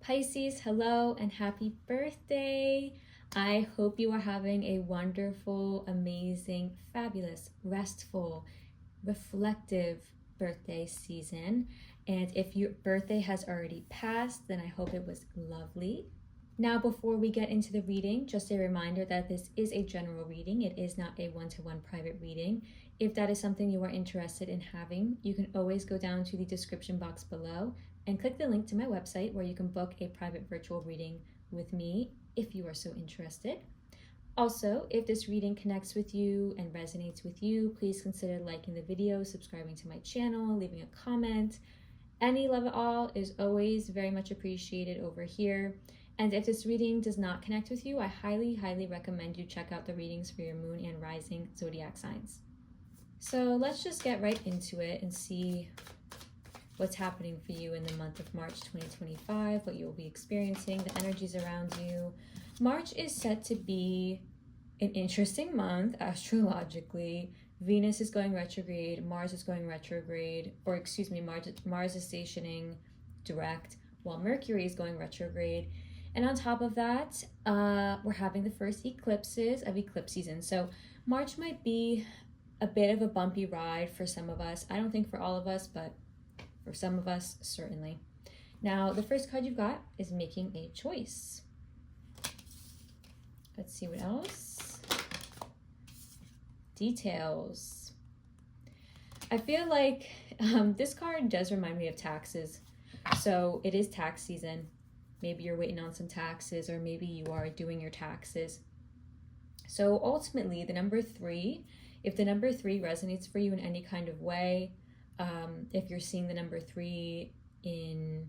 Pisces, hello and happy birthday. I hope you are having a wonderful, amazing, fabulous, restful, reflective birthday season. And if your birthday has already passed, then I hope it was lovely. Now, before we get into the reading, just a reminder that this is a general reading. It is not a one-to-one private reading. If that is something you are interested in having, you can always go down to the description box below and click the link to my website where you can book a private virtual reading with me if you are so interested. Also, if this reading connects with you and resonates with you, please consider liking the video, subscribing to my channel, leaving a comment. Any love at all is always very much appreciated over here. And if this reading does not connect with you, I highly, highly recommend you check out the readings for your moon and rising zodiac signs. So let's just get right into it and see what's happening for you in the month of March 2025, what you'll be experiencing, the energies around you. March is set to be an interesting month astrologically. Venus is going retrograde, Mars is going retrograde, or excuse me, Mars is stationing direct, while Mercury is going retrograde. And on top of that, we're having the first eclipses of eclipse season. So March might be a bit of a bumpy ride for some of us. I don't think for all of us, but for some of us, certainly. Now, the first card you've got is making a choice. Let's see what else. Details. I feel like this card does remind me of taxes. So it is tax season. Maybe you're waiting on some taxes, or maybe you are doing your taxes. So ultimately, the number 3, if the number 3 resonates for you in any kind of way, if you're seeing the number 3 in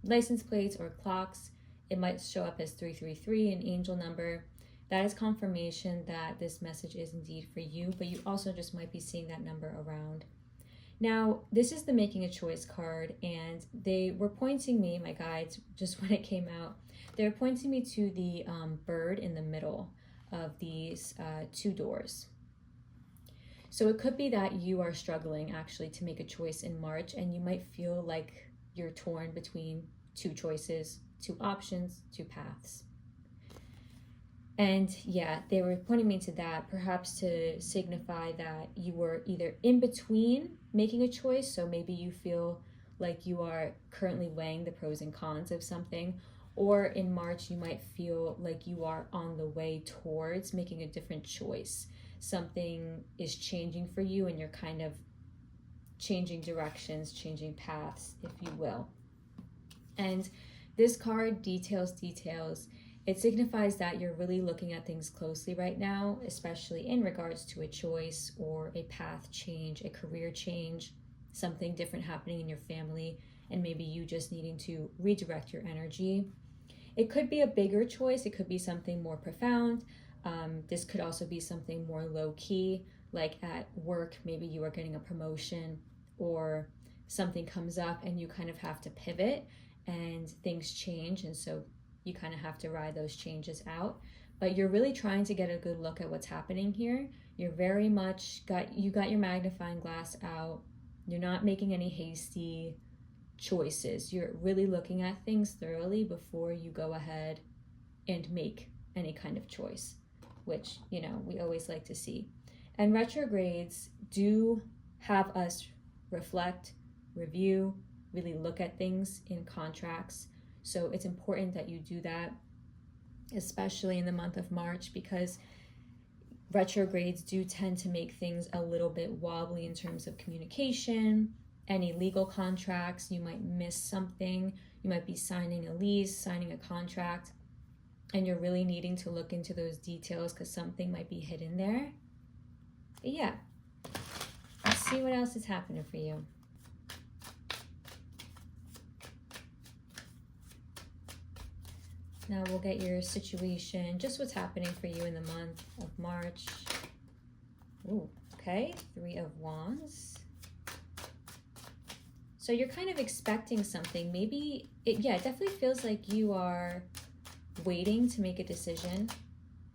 license plates or clocks, it might show up as 333, an angel number. That is confirmation that this message is indeed for you, but you also just might be seeing that number around. Now, this is the making a choice card, and they were pointing me, my guides, just when it came out, they were pointing me to the bird in the middle of these 2 doors. So it could be that you are struggling actually to make a choice in March, and you might feel like you're torn between 2 choices, 2 options, 2 paths. And yeah, they were pointing me to that, perhaps to signify that you were either in between making a choice, so maybe you feel like you are currently weighing the pros and cons of something, or in March you might feel like you are on the way towards making a different choice. Something is changing for you and you're kind of changing directions, changing paths, if you will. And this card, details. It signifies that you're really looking at things closely right now, especially in regards to a choice or a path change, a career change, something different happening in your family, and maybe you just needing to redirect your energy. It could be a bigger choice. It could be something more profound. This could also be something more low-key, like at work, maybe you are getting a promotion or something comes up and you kind of have to pivot and things change, and so you kind of have to ride those changes out. But you're really trying to get a good look at what's happening here. You're very much got your magnifying glass out. You're not making any hasty choices. You're really looking at things thoroughly before you go ahead and make any kind of choice, which, you know, we always like to see. And retrogrades do have us reflect, review, really look at things in contracts. So it's important that you do that, especially in the month of March, because retrogrades do tend to make things a little bit wobbly in terms of communication. Any legal contracts, you might miss something. You might be signing a lease, signing a contract, and you're really needing to look into those details because something might be hidden there. But yeah, let's see what else is happening for you. Now we'll get your situation, just what's happening for you in the month of March. Ooh, okay, 3 of Wands. So you're kind of expecting something. Maybe, it definitely feels like you are waiting to make a decision.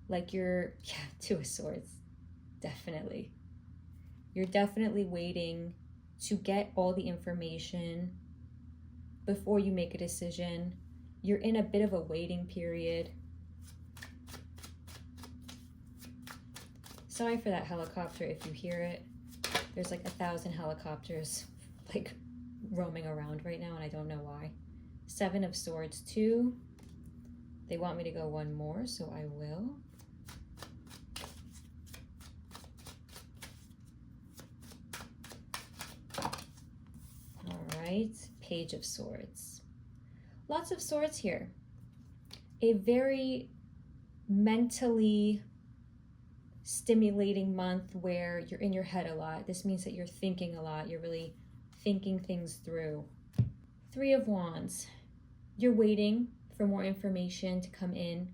Like you're, 2 of Swords, definitely. You're definitely waiting to get all the information before you make a decision. You're in a bit of a waiting period. Sorry for that helicopter if you hear it. There's like 1,000 helicopters like roaming around right now and I don't know why. 7 of Swords, 2. They want me to go one more, so I will. All right, Page of Swords. Lots of swords here. A very mentally stimulating month where you're in your head a lot. This means that you're thinking a lot. You're really thinking things through. 3 of Wands. You're waiting for more information to come in.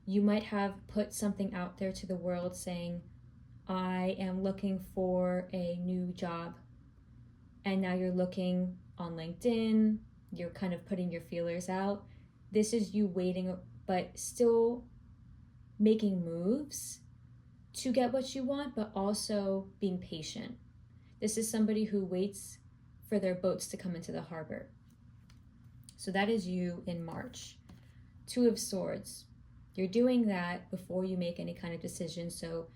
You might have put something out there to the world saying, I am looking for a new job. And now you're looking on LinkedIn. You're kind of putting your feelers out. This is you waiting, but still making moves to get what you want, but also being patient. This is somebody who waits for their boats to come into the harbor. So that is you in March. 2 of Swords. You're doing that before you make any kind of decision. So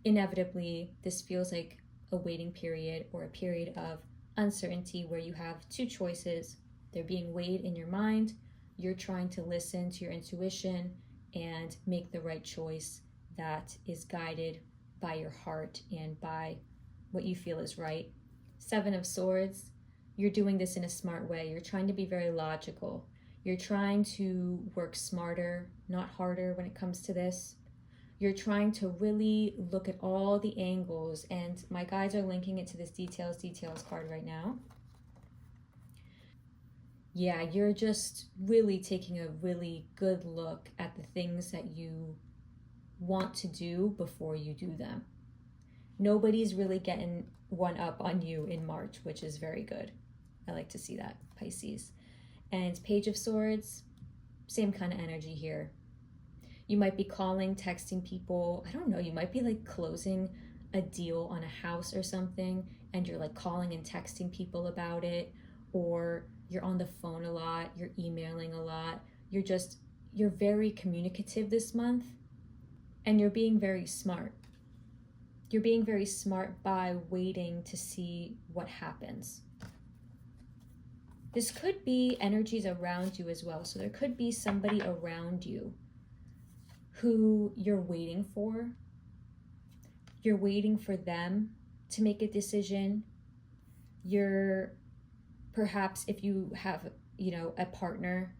inevitably, this feels like a waiting period or a period of uncertainty where you have 2 choices. They're being weighed in your mind. You're trying to listen to your intuition and make the right choice that is guided by your heart and by what you feel is right. 7 of Swords. You're doing this in a smart way. You're trying to be very logical. You're trying to work smarter, not harder when it comes to this. You're trying to really look at all the angles, and my guides are linking it to this details card right now. Yeah, you're just really taking a really good look at the things that you want to do before you do them. Nobody's really getting one up on you in March, which is very good. I like to see that, Pisces. And Page of Swords, same kind of energy here. You might be calling, texting people. I don't know, you might be like closing a deal on a house or something, and you're like calling and texting people about it, or you're on the phone a lot, you're emailing a lot. You're very communicative this month, and you're being very smart. You're being very smart by waiting to see what happens. This could be energies around you as well. So there could be somebody around you who you're waiting for. You're waiting for them to make a decision. You're perhaps, if you have, a partner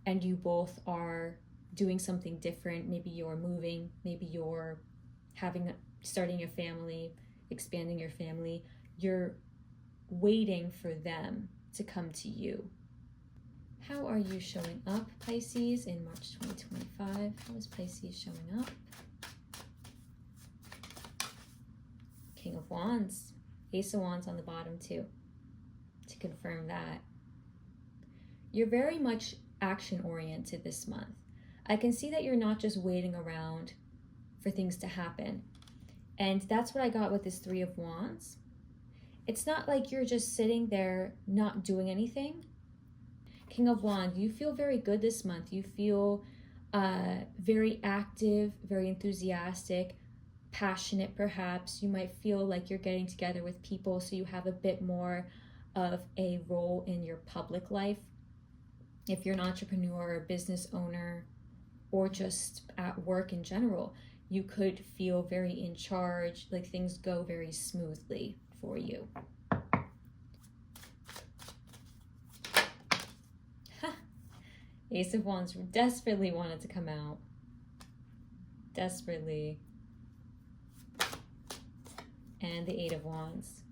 and you both are doing something different, maybe you're moving, maybe you're starting a family, expanding your family, you're waiting for them to come to you. How are you showing up, Pisces, in March 2025? How is Pisces showing up? King of Wands, Ace of Wands on the bottom too, to confirm that. You're very much action-oriented this month. I can see that you're not just waiting around for things to happen. And that's what I got with this 3 of Wands. It's not like you're just sitting there not doing anything. King of Wands, you feel very good this month. You feel very active, very enthusiastic, passionate perhaps. You might feel like you're getting together with people, so you have a bit more of a role in your public life. If you're an entrepreneur or a business owner, or just at work in general, you could feel very in charge, like things go very smoothly for you. Ace of Wands desperately wanted to come out. Desperately. And the 8 of Wands.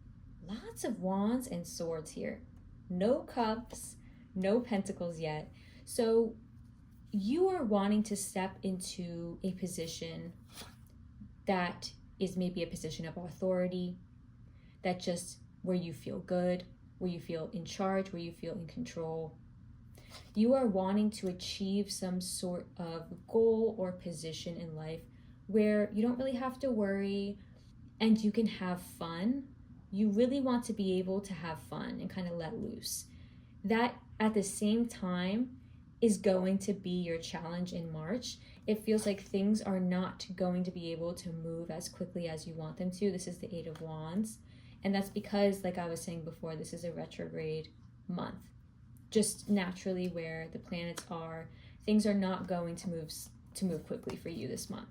Lots of Wands and Swords here. No Cups, no Pentacles yet. So you are wanting to step into a position that is maybe a position of authority, that just where you feel good, where you feel in charge, where you feel in control. You are wanting to achieve some sort of goal or position in life where you don't really have to worry and you can have fun. You really want to be able to have fun and kind of let loose. That at the same time is going to be your challenge in March. It feels like things are not going to be able to move as quickly as you want them to. This is the Eight of Wands. And that's because, like I was saying before, this is a retrograde month. Just naturally where the planets are, things are not going to move quickly for you this month.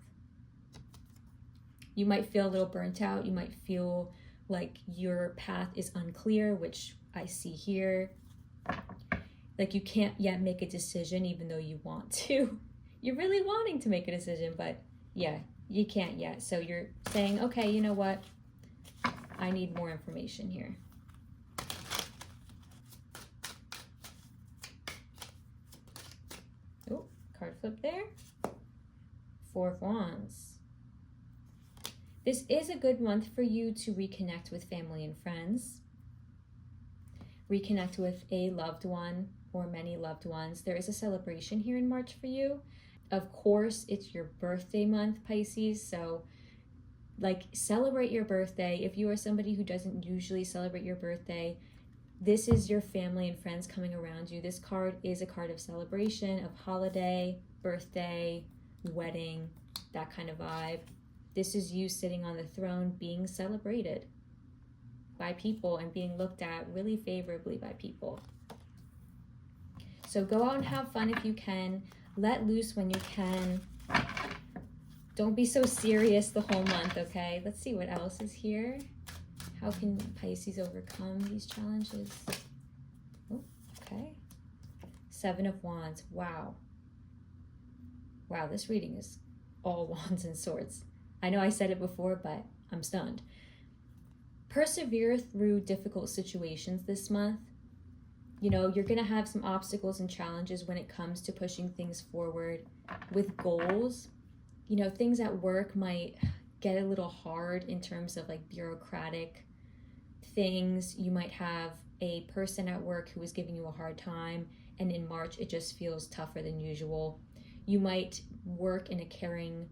You might feel a little burnt out. You might feel like your path is unclear, which I see here. Like you can't yet make a decision even though you want to. You're really wanting to make a decision, but yeah, you can't yet. So you're saying, okay, you know what? I need more information here. Oh, card flip there. Four of Wands. This is a good month for you to reconnect with family and friends. Reconnect with a loved one or many loved ones. There is a celebration here in March for you. Of course, it's your birthday month, Pisces. So, like, celebrate your birthday. If you are somebody who doesn't usually celebrate your birthday, this is your family and friends coming around you. This card is a card of celebration, of holiday, birthday, wedding, that kind of vibe. This is you sitting on the throne being celebrated by people and being looked at really favorably by people. So go out and have fun if you can. Let loose when you can. Don't be so serious the whole month, okay? Let's see what else is here. How can Pisces overcome these challenges? Oh, okay. Seven of Wands. Wow. Wow, this reading is all wands and swords. I know I said it before, but I'm stunned. Persevere through difficult situations this month. You know, you're going to have some obstacles and challenges when it comes to pushing things forward with goals. You know, things at work might get a little hard in terms of like bureaucratic things. You might have a person at work who is giving you a hard time, and in March it just feels tougher than usual. You might work in a caring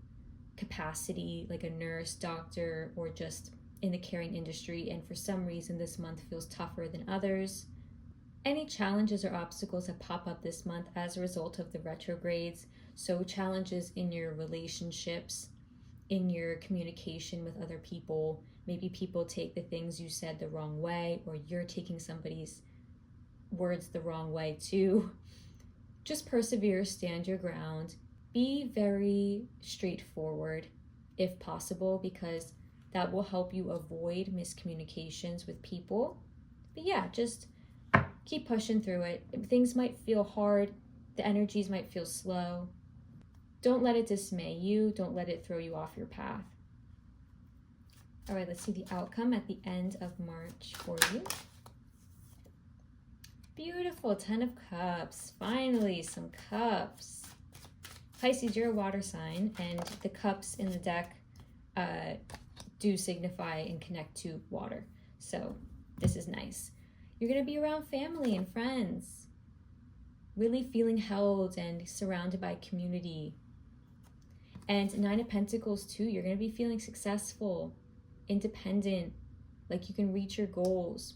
capacity, like a nurse, doctor, or just in the caring industry, and for some reason this month feels tougher than others. Any challenges or obstacles that pop up this month as a result of the retrogrades, so challenges in your relationships, in your communication with other people, maybe people take the things you said the wrong way, or you're taking somebody's words the wrong way too. Just persevere, stand your ground, be very straightforward if possible, because that will help you avoid miscommunications with people. But yeah, just keep pushing through it. Things might feel hard, the energies might feel slow. Don't let it dismay you. Don't let it throw you off your path. All right, let's see the outcome at the end of March for you. Beautiful, 10 of Cups. Finally, some cups. Pisces, you're a water sign, and the cups in the deck do signify and connect to water. So this is nice. You're going to be around family and friends, really feeling held and surrounded by community. And Nine of Pentacles too, you're going to be feeling successful, independent, like you can reach your goals.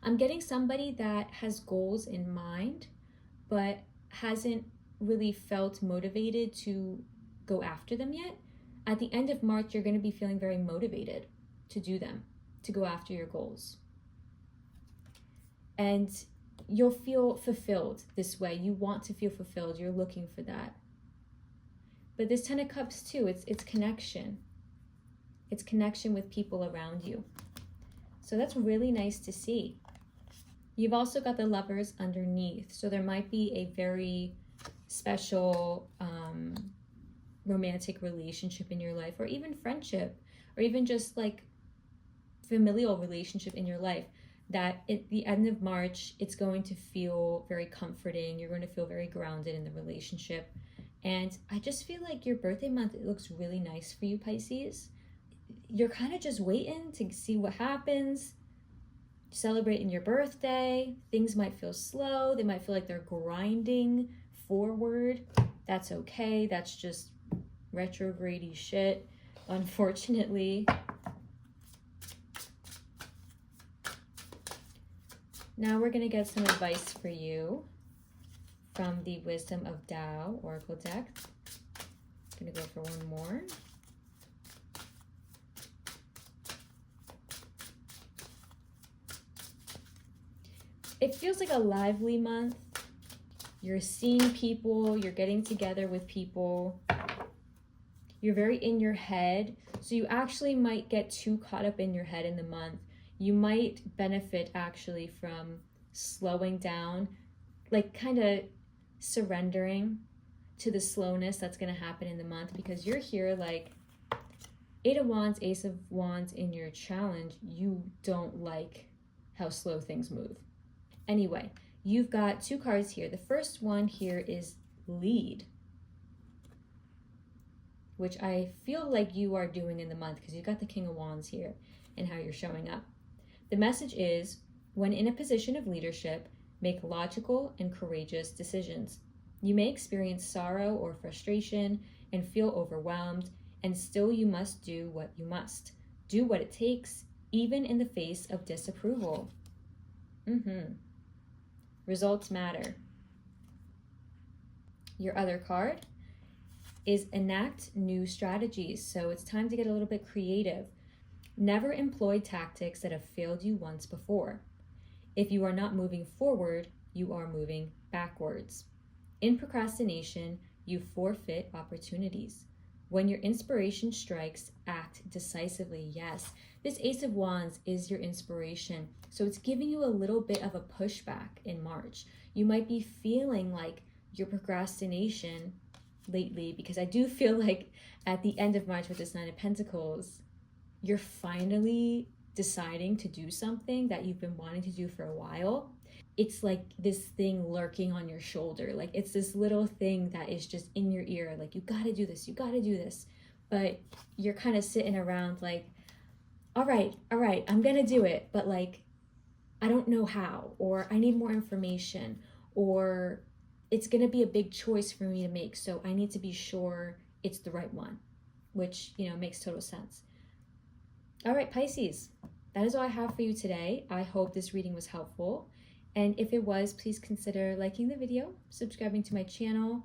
I'm getting somebody that has goals in mind, but hasn't really felt motivated to go after them yet. At the end of March, you're going to be feeling very motivated to do them, to go after your goals. And you'll feel fulfilled this way. You want to feel fulfilled. You're looking for that. But this 10 of Cups too, it's connection. It's connection with people around you. So that's really nice to see. You've also got the Lovers underneath. So there might be a very special romantic relationship in your life, or even friendship, or even just like familial relationship in your life, that at the end of March, it's going to feel very comforting. You're going to feel very grounded in the relationship. And I just feel like your birthday month, it looks really nice for you, Pisces. You're kind of just waiting to see what happens, celebrating your birthday. Things might feel slow. They might feel like they're grinding forward. That's okay. That's just retrograde-y shit, unfortunately. Now we're going to get some advice for you from the Wisdom of Tao Oracle deck. I'm going to go for one more. It feels like a lively month. You're seeing people, you're getting together with people. You're very in your head. So you actually might get too caught up in your head in the month. You might benefit actually from slowing down, like kind of surrendering to the slowness that's going to happen in the month, because you're here like 8 of Wands, Ace of Wands in your challenge. You don't like how slow things move. Anyway, you've got 2 cards here. The first one here is lead, which I feel like you are doing in the month because you've got the King of Wands here and how you're showing up. The message is, when in a position of leadership, make logical and courageous decisions. You may experience sorrow or frustration and feel overwhelmed, and still you must do what you must. Do what it takes, even in the face of disapproval. Results matter. Your other card is enact new strategies. So it's time to get a little bit creative. Never employ tactics that have failed you once before. If you are not moving forward, you are moving backwards. In procrastination, you forfeit opportunities. When your inspiration strikes, act decisively. Yes, this Ace of Wands is your inspiration. So it's giving you a little bit of a pushback in March. You might be feeling like your procrastination lately, because I do feel like at the end of March with this 9 of Pentacles, you're finally deciding to do something that you've been wanting to do for a while. It's like this thing lurking on your shoulder. Like it's this little thing that is just in your ear. Like, you gotta do this, you gotta do this. But you're kind of sitting around like, all right, I'm gonna do it. But like, I don't know how, or I need more information, or it's gonna be a big choice for me to make. So I need to be sure it's the right one, which, you know, makes total sense. All right, Pisces, that is all I have for you today. I hope this reading was helpful. And if it was, please consider liking the video, subscribing to my channel,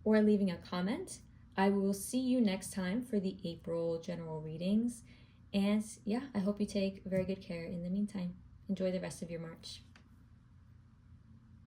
or leaving a comment. I will see you next time for the April general readings. And yeah, I hope you take very good care in the meantime. Enjoy the rest of your March.